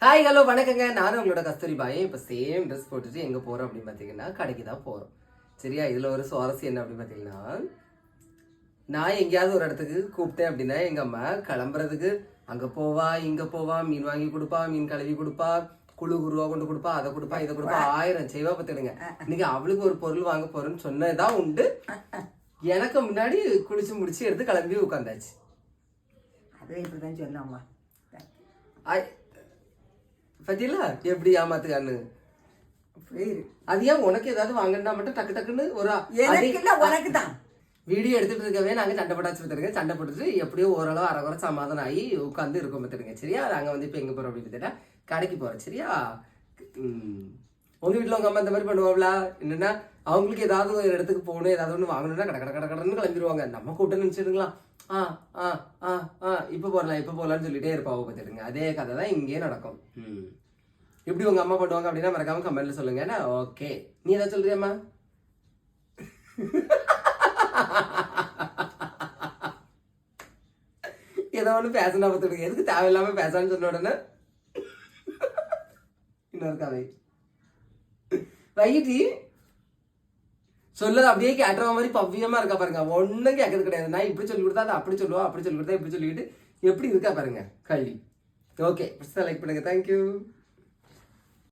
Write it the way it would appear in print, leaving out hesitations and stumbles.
Hi hello வணக்கங்க. நானும் உங்களோட கஸ்தூரி பாய். இப்போ சேம் ட்ரெஸ் போட்டுட்டு எங்கே போகிறோம் அப்படின்னு பார்த்தீங்கன்னா கடைக்கு தான் போகிறோம். சரியா? இதில் ஒரு சுவாரஸ்யம் என்ன அப்படின்னு பார்த்தீங்கன்னா, நான் எங்கேயாவது ஒரு இடத்துக்கு கூப்பிட்டேன் அப்படின்னா எங்கள் அம்மா கிளம்புறதுக்கு அங்கே போவா இங்கே போவா, மீன் வாங்கி கொடுப்பா, மீன் கழுவி கொடுப்பா, குழு குருவா கொண்டு கொடுப்பா, அதை கொடுப்பா, இதை கொடுப்பா, 1000 செய்வா பார்த்துடுங்க. இன்னைக்கு அவளுக்கு ஒரு பொருள் வாங்க போறேன்னு சொன்னதான் உண்டு. எனக்கு முன்னாடி குளிச்சு முடிச்சு எடுத்து கிளம்பி உட்காந்தாச்சு. அது இப்படிதான் சொன்னாம்மா. பத்தியில எப்படி ஏமாத்துக்கான்னு. அது ஏன் உனக்கு ஏதாவது வாங்கினா மட்டும் டக்கு டக்குன்னு ஒரு உனக்கு தான் வீடியோ எடுத்துட்டு இருக்கவே நாங்க சண்டை போட்டாச்சு பார்த்துருங்க. சண்டை போட்டுட்டு எப்படியோ ஓரளவு அரைகுறை சமாதானம் ஆகி உட்காந்து இருக்கோம் பார்த்துருங்க. சரியா? நாங்க வந்து இப்போ எங்க போறோம் அப்படின்னு பார்த்தீங்கன்னா கடைக்கு போறோம். சரியா? உங்க வீட்டுல உங்க அம்மா இந்த மாதிரி பண்ணுவாங்களா? என்னன்னா அவங்களுக்கு ஏதாவது ஒரு இடத்துக்கு போகணும், ஏதாவது ஒன்று வாங்கணும்னா கடை கடை கடை கடைன்னு கிளம்பிடுவாங்க. நம்ம கூட்டம் நினைச்சிடுங்களா, இப்போ போகலான்னு சொல்லிட்டே இருப்பாங்க பார்த்துடுங்க. அதே கதை தான் இங்கேயே நடக்கும். எப்படி உங்க அம்மா பண்ணுவாங்க அப்படின்னா மறக்காம கமெண்ட்ல சொல்லுங்க. ஓகே, நீ ஏதாவது சொல்றியாம்மா? ஏதோ ஒன்று பேசணும் பார்த்துடுங்க. எதுக்கு தேவையில்லாம பேசான்னு சொன்ன உடனே இன்னொரு கதை வைட்டி சொல்லுது அப்படியே கேட்டுற மாதிரி பவ்யமா இருக்கா பாருங்க. ஒன்னும் கேட்கறது கிடையாது. நான் இப்படி சொல்லி கொடுத்தா அது அப்படி சொல்லுவா, அப்படி சொல்லி கொடுத்தா இப்படி சொல்லிக்கிட்டு எப்படி இருக்கா பாருங்க கல்வி. ஓகே, லைக் பண்ணுங்க. தேங்க்யூ.